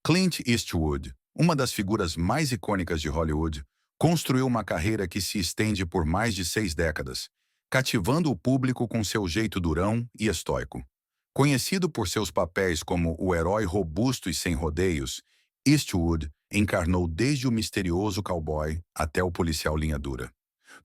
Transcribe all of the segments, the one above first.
Clint Eastwood, uma das figuras mais icônicas de Hollywood, construiu uma carreira que se estende por mais de 6 décadas, cativando o público com seu jeito durão e estoico. Conhecido por seus papéis como o herói robusto e sem rodeios, Eastwood encarnou desde o misterioso cowboy até o policial linha dura.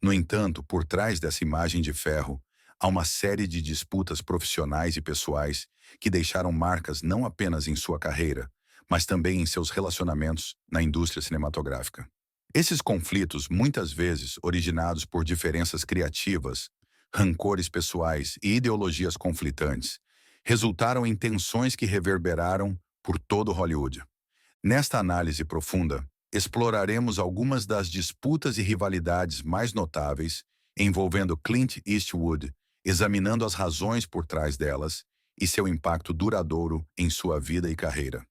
No entanto, por trás dessa imagem de ferro, há uma série de disputas profissionais e pessoais que deixaram marcas não apenas em sua carreira, mas também em seus relacionamentos na indústria cinematográfica. Esses conflitos, muitas vezes originados por diferenças criativas, rancores pessoais e ideologias conflitantes, resultaram em tensões que reverberaram por todo Hollywood. Nesta análise profunda, exploraremos algumas das disputas e rivalidades mais notáveis envolvendo Clint Eastwood, examinando as razões por trás delas e seu impacto duradouro em sua vida e carreira.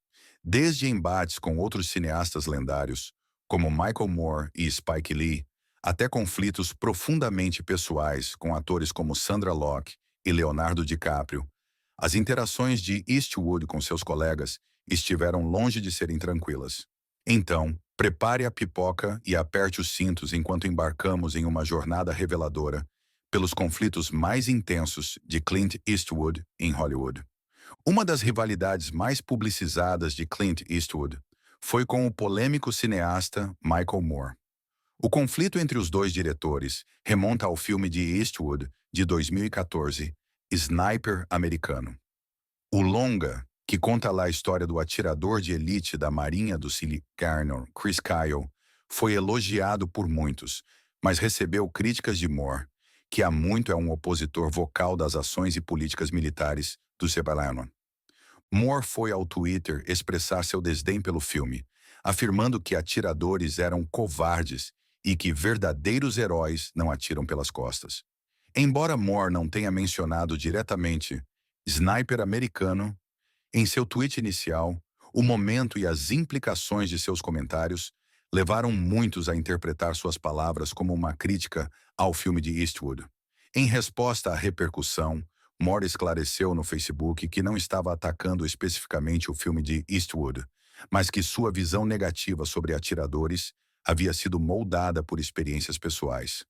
Desde embates com outros cineastas lendários, como Michael Moore e Spike Lee, até conflitos profundamente pessoais com atores como Sandra Locke e Leonardo DiCaprio, as interações de Eastwood com seus colegas estiveram longe de serem tranquilas. Então, prepare a pipoca e aperte os cintos enquanto embarcamos em uma jornada reveladora pelos conflitos mais intensos de Clint Eastwood em Hollywood. Uma das rivalidades mais publicizadas de Clint Eastwood foi com o polêmico cineasta Michael Moore. O conflito entre os dois diretores remonta ao filme de Eastwood de 2014, Sniper Americano. O longa, que conta lá a história do atirador de elite da Marinha do Silicano, Chris Kyle, foi elogiado por muitos, mas recebeu críticas de Moore, que há muito é um opositor vocal das ações e políticas militares do Lebanon. Moore foi ao Twitter expressar seu desdém pelo filme, afirmando que atiradores eram covardes e que verdadeiros heróis não atiram pelas costas. Embora Moore não tenha mencionado diretamente Sniper Americano, em seu tweet inicial, o momento e as implicações de seus comentários levaram muitos a interpretar suas palavras como uma crítica ao filme de Eastwood. Em resposta à repercussão, Moore esclareceu no Facebook que não estava atacando especificamente o filme de Eastwood, mas que sua visão negativa sobre atiradores havia sido moldada por experiências pessoais.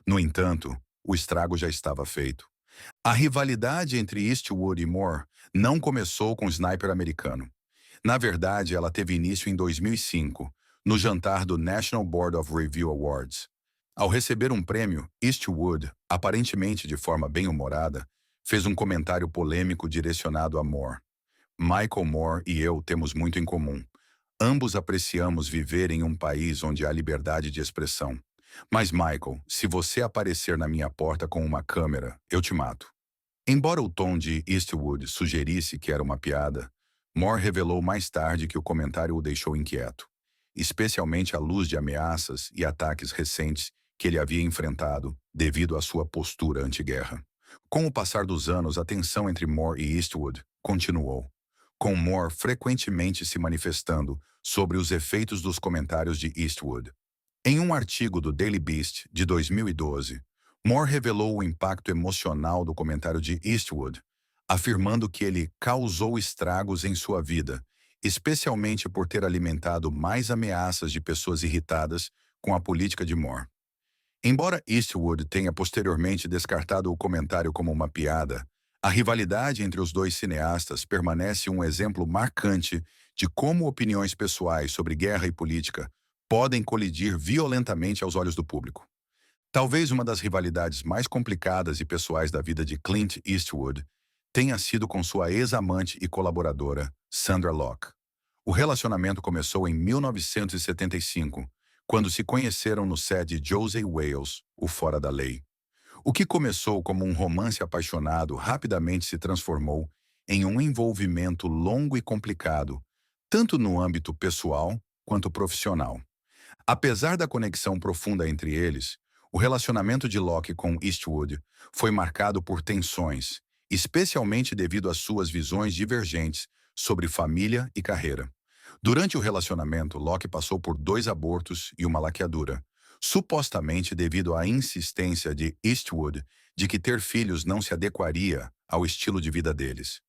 No entanto, o estrago já estava feito. A rivalidade entre Eastwood e Moore não começou com o Sniper Americano. Na verdade, ela teve início em 2005, no jantar do National Board of Review Awards. Ao receber um prêmio, Eastwood, aparentemente de forma bem-humorada, fez um comentário polêmico direcionado a Moore. Michael Moore e eu temos muito em comum. Ambos apreciamos viver em um país onde há liberdade de expressão. Mas, Michael, se você aparecer na minha porta com uma câmera, eu te mato. Embora o tom de Eastwood sugerisse que era uma piada, Moore revelou mais tarde que o comentário o deixou inquieto, especialmente à luz de ameaças e ataques recentes que ele havia enfrentado devido à sua postura anti-guerra. Com o passar dos anos, a tensão entre Moore e Eastwood continuou, com Moore frequentemente se manifestando sobre os efeitos dos comentários de Eastwood. Em um artigo do Daily Beast de 2012, Moore revelou o impacto emocional do comentário de Eastwood, afirmando que ele causou estragos em sua vida, especialmente por ter alimentado mais ameaças de pessoas irritadas com a política de Moore. Embora Eastwood tenha posteriormente descartado o comentário como uma piada, a rivalidade entre os dois cineastas permanece um exemplo marcante de como opiniões pessoais sobre guerra e política podem colidir violentamente aos olhos do público. Talvez uma das rivalidades mais complicadas e pessoais da vida de Clint Eastwood tenha sido com sua ex-amante e colaboradora, Sandra Locke. O relacionamento começou em 1975, quando se conheceram no set de Josey Wales, O Fora da Lei. O que começou como um romance apaixonado rapidamente se transformou em um envolvimento longo e complicado, tanto no âmbito pessoal quanto profissional. Apesar da conexão profunda entre eles, o relacionamento de Locke com Eastwood foi marcado por tensões, especialmente devido às suas visões divergentes sobre família e carreira. Durante o relacionamento, Locke passou por 2 abortos e uma laqueadura, supostamente devido à insistência de Eastwood de que ter filhos não se adequaria ao estilo de vida deles.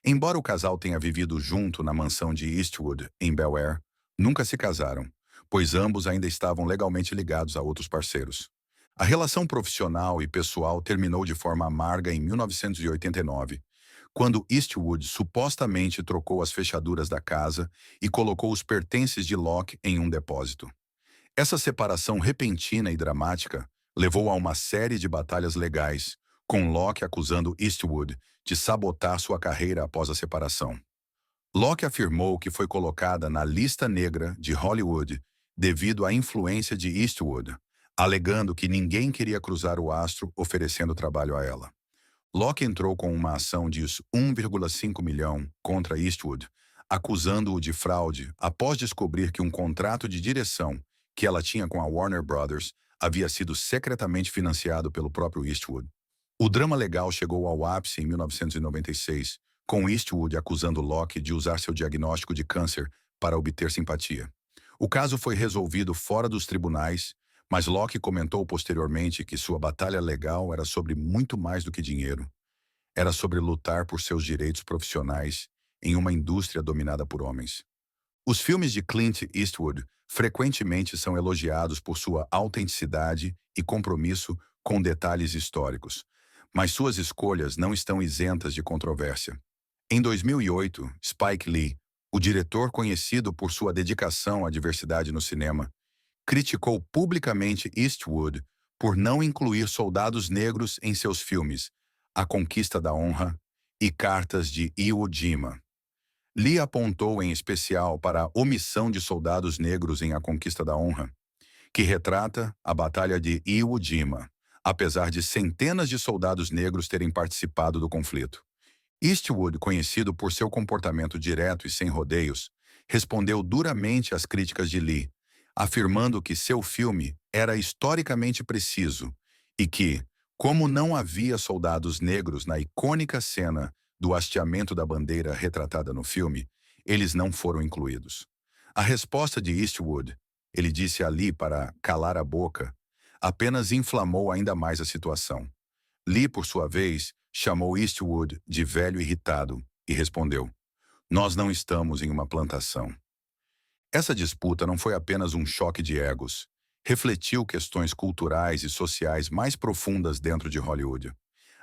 Embora o casal tenha vivido junto na mansão de Eastwood, em Bel Air, nunca se casaram, pois ambos ainda estavam legalmente ligados a outros parceiros. A relação profissional e pessoal terminou de forma amarga em 1989, quando Eastwood supostamente trocou as fechaduras da casa e colocou os pertences de Locke em um depósito. Essa separação repentina e dramática levou a uma série de batalhas legais, com Locke acusando Eastwood de sabotar sua carreira após a separação. Locke afirmou que foi colocada na lista negra de Hollywood devido à influência de Eastwood, alegando que ninguém queria cruzar o astro oferecendo trabalho a ela. Locke entrou com uma ação de 1,5 milhão contra Eastwood, acusando-o de fraude após descobrir que um contrato de direção que ela tinha com a Warner Brothers havia sido secretamente financiado pelo próprio Eastwood. O drama legal chegou ao ápice em 1996, com Eastwood acusando Locke de usar seu diagnóstico de câncer para obter simpatia. O caso foi resolvido fora dos tribunais, mas Locke comentou posteriormente que sua batalha legal era sobre muito mais do que dinheiro. Era sobre lutar por seus direitos profissionais em uma indústria dominada por homens. Os filmes de Clint Eastwood frequentemente são elogiados por sua autenticidade e compromisso com detalhes históricos, mas suas escolhas não estão isentas de controvérsia. Em 2008, Spike Lee, o diretor conhecido por sua dedicação à diversidade no cinema, criticou publicamente Eastwood por não incluir soldados negros em seus filmes A Conquista da Honra e Cartas de Iwo Jima. Lee apontou em especial para a omissão de soldados negros em A Conquista da Honra, que retrata a Batalha de Iwo Jima, apesar de centenas de soldados negros terem participado do conflito. Eastwood, conhecido por seu comportamento direto e sem rodeios, respondeu duramente às críticas de Lee, afirmando que seu filme era historicamente preciso e que, como não havia soldados negros na icônica cena do hasteamento da bandeira retratada no filme, eles não foram incluídos. A resposta de Eastwood, ele disse a Lee para calar a boca, apenas inflamou ainda mais a situação. Lee, por sua vez, chamou Eastwood de velho irritado e respondeu: "Nós não estamos em uma plantação." Essa disputa não foi apenas um choque de egos. Refletiu questões culturais e sociais mais profundas dentro de Hollywood.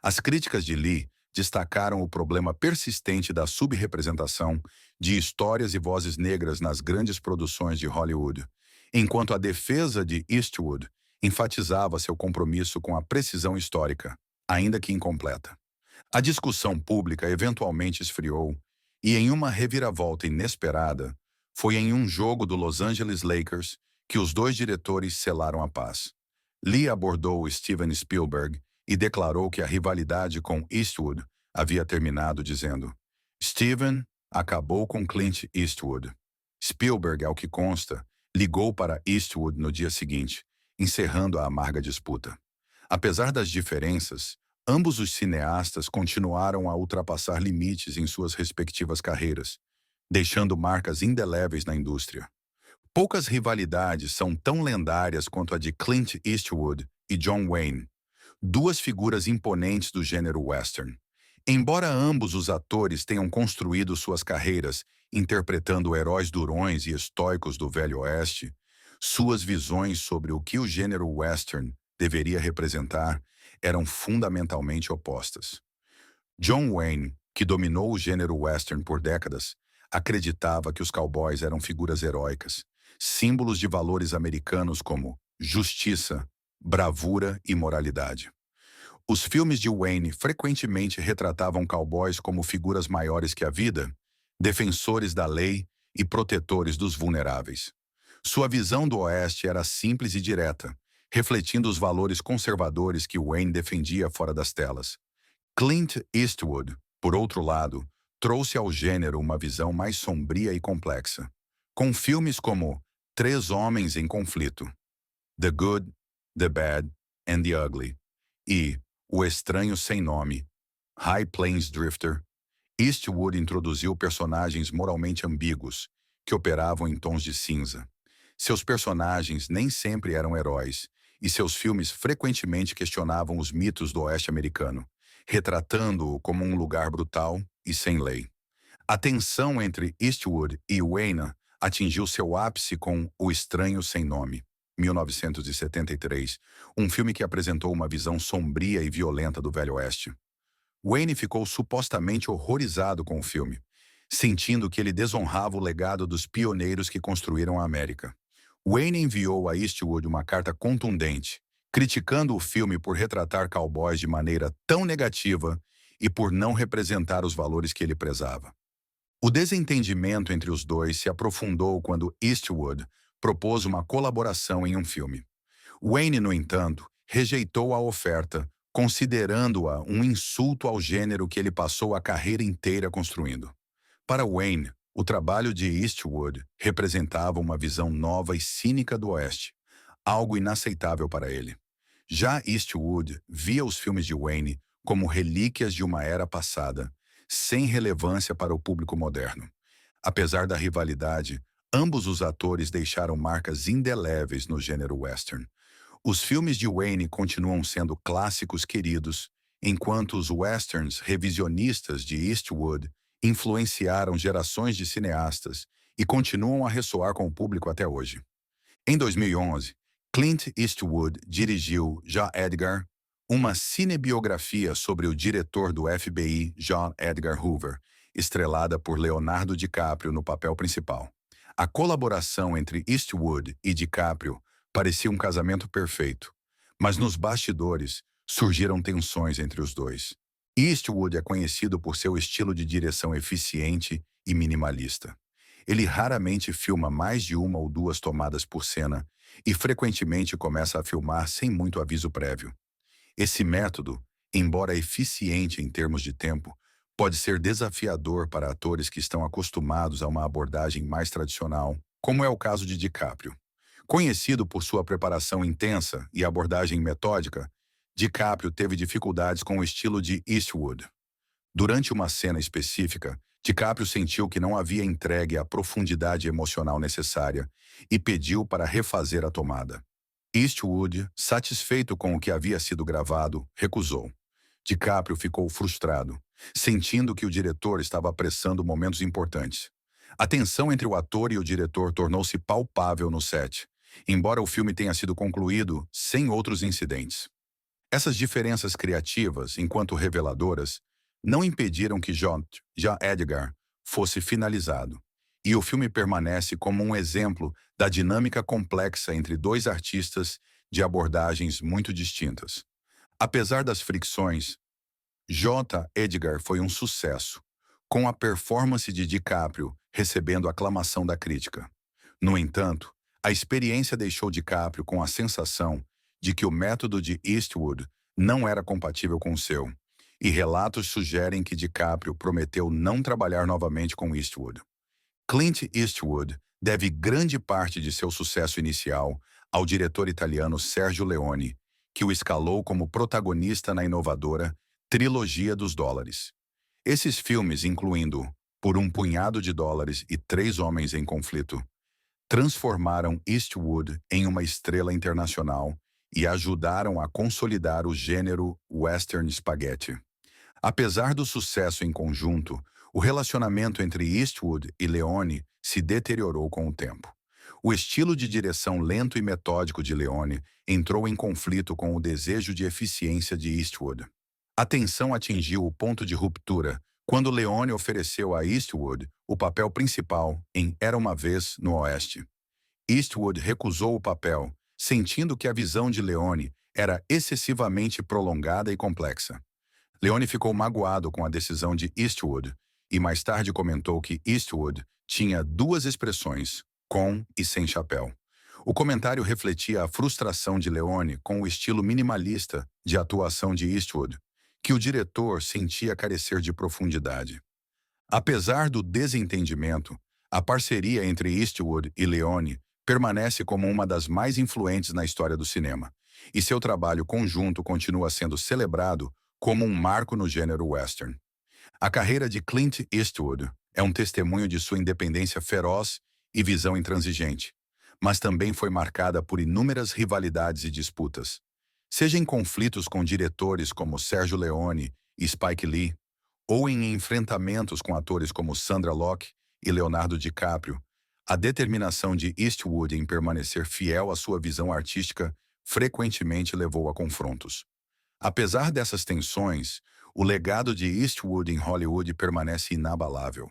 As críticas de Lee destacaram o problema persistente da subrepresentação de histórias e vozes negras nas grandes produções de Hollywood, enquanto a defesa de Eastwood enfatizava seu compromisso com a precisão histórica, ainda que incompleta. A discussão pública eventualmente esfriou e, em uma reviravolta inesperada, foi em um jogo do Los Angeles Lakers que os dois diretores selaram a paz. Lee abordou Steven Spielberg e declarou que a rivalidade com Eastwood havia terminado, dizendo: "Steven acabou com Clint Eastwood." Spielberg, ao que consta, ligou para Eastwood no dia seguinte, encerrando a amarga disputa. Apesar das diferenças, ambos os cineastas continuaram a ultrapassar limites em suas respectivas carreiras, deixando marcas indeléveis na indústria. Poucas rivalidades são tão lendárias quanto a de Clint Eastwood e John Wayne, duas figuras imponentes do gênero western. Embora ambos os atores tenham construído suas carreiras interpretando heróis durões e estoicos do Velho Oeste, suas visões sobre o que o gênero western deveria representar eram fundamentalmente opostas. John Wayne, que dominou o gênero western por décadas, acreditava que os cowboys eram figuras heróicas, símbolos de valores americanos como justiça, bravura e moralidade. Os filmes de Wayne frequentemente retratavam cowboys como figuras maiores que a vida, defensores da lei e protetores dos vulneráveis. Sua visão do Oeste era simples e direta, refletindo os valores conservadores que Wayne defendia fora das telas. Clint Eastwood, por outro lado, trouxe ao gênero uma visão mais sombria e complexa, com filmes como Três Homens em Conflito, The Good, The Bad and the Ugly e O Estranho Sem Nome, High Plains Drifter. Eastwood introduziu personagens moralmente ambíguos, que operavam em tons de cinza. Seus personagens nem sempre eram heróis, e seus filmes frequentemente questionavam os mitos do Oeste americano, retratando-o como um lugar brutal e sem lei. A tensão entre Eastwood e Wayne atingiu seu ápice com O Estranho Sem Nome, 1973, um filme que apresentou uma visão sombria e violenta do Velho Oeste. Wayne ficou supostamente horrorizado com o filme, sentindo que ele desonrava o legado dos pioneiros que construíram a América. Wayne enviou a Eastwood uma carta contundente, criticando o filme por retratar cowboys de maneira tão negativa e por não representar os valores que ele prezava. O desentendimento entre os dois se aprofundou quando Eastwood propôs uma colaboração em um filme. Wayne, no entanto, rejeitou a oferta, considerando-a um insulto ao gênero que ele passou a carreira inteira construindo. Para Wayne, o trabalho de Eastwood representava uma visão nova e cínica do Oeste, algo inaceitável para ele. Já Eastwood via os filmes de Wayne como relíquias de uma era passada, sem relevância para o público moderno. Apesar da rivalidade, ambos os atores deixaram marcas indeléveis no gênero western. Os filmes de Wayne continuam sendo clássicos queridos, enquanto os westerns revisionistas de Eastwood influenciaram gerações de cineastas e continuam a ressoar com o público até hoje. Em 2011, Clint Eastwood dirigiu J. Edgar, uma cinebiografia sobre o diretor do FBI, J. Edgar Hoover, estrelada por Leonardo DiCaprio no papel principal. A colaboração entre Eastwood e DiCaprio parecia um casamento perfeito, mas nos bastidores surgiram tensões entre os dois. Eastwood é conhecido por seu estilo de direção eficiente e minimalista. Ele raramente filma mais de uma ou duas tomadas por cena e frequentemente começa a filmar sem muito aviso prévio. Esse método, embora eficiente em termos de tempo, pode ser desafiador para atores que estão acostumados a uma abordagem mais tradicional, como é o caso de DiCaprio. Conhecido por sua preparação intensa e abordagem metódica, DiCaprio teve dificuldades com o estilo de Eastwood. Durante uma cena específica, DiCaprio sentiu que não havia entregue a profundidade emocional necessária e pediu para refazer a tomada. Eastwood, satisfeito com o que havia sido gravado, recusou. DiCaprio ficou frustrado, sentindo que o diretor estava apressando momentos importantes. A tensão entre o ator e o diretor tornou-se palpável no set, embora o filme tenha sido concluído sem outros incidentes. Essas diferenças criativas, enquanto reveladoras, não impediram que J. Edgar fosse finalizado, e o filme permanece como um exemplo da dinâmica complexa entre dois artistas de abordagens muito distintas. Apesar das fricções, J. Edgar foi um sucesso, com a performance de DiCaprio recebendo aclamação da crítica. No entanto, a experiência deixou DiCaprio com a sensação de que o método de Eastwood não era compatível com o seu, e relatos sugerem que DiCaprio prometeu não trabalhar novamente com Eastwood. Clint Eastwood deve grande parte de seu sucesso inicial ao diretor italiano Sergio Leone, que o escalou como protagonista na inovadora Trilogia dos Dólares. Esses filmes, incluindo Por um Punhado de Dólares e Três Homens em Conflito, transformaram Eastwood em uma estrela internacional e ajudaram a consolidar o gênero western spaghetti. Apesar do sucesso em conjunto, o relacionamento entre Eastwood e Leone se deteriorou com o tempo. O estilo de direção lento e metódico de Leone entrou em conflito com o desejo de eficiência de Eastwood. A tensão atingiu o ponto de ruptura quando Leone ofereceu a Eastwood o papel principal em Era uma Vez no Oeste. Eastwood recusou o papel, sentindo que a visão de Leone era excessivamente prolongada e complexa. Leone ficou magoado com a decisão de Eastwood e mais tarde comentou que Eastwood tinha duas expressões, com e sem chapéu. O comentário refletia a frustração de Leone com o estilo minimalista de atuação de Eastwood, que o diretor sentia carecer de profundidade. Apesar do desentendimento, a parceria entre Eastwood e Leone permanece como uma das mais influentes na história do cinema, e seu trabalho conjunto continua sendo celebrado como um marco no gênero western. A carreira de Clint Eastwood é um testemunho de sua independência feroz e visão intransigente, mas também foi marcada por inúmeras rivalidades e disputas, seja em conflitos com diretores como Sergio Leone e Spike Lee, ou em enfrentamentos com atores como Sandra Locke e Leonardo DiCaprio, a determinação de Eastwood em permanecer fiel à sua visão artística frequentemente levou a confrontos. Apesar dessas tensões, o legado de Eastwood em Hollywood permanece inabalável.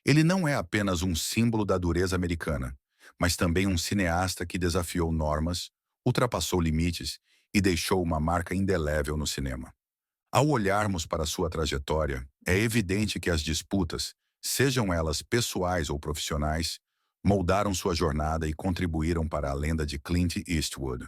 Ele não é apenas um símbolo da dureza americana, mas também um cineasta que desafiou normas, ultrapassou limites e deixou uma marca indelével no cinema. Ao olharmos para sua trajetória, é evidente que as disputas, sejam elas pessoais ou profissionais, moldaram sua jornada e contribuíram para a lenda de Clint Eastwood.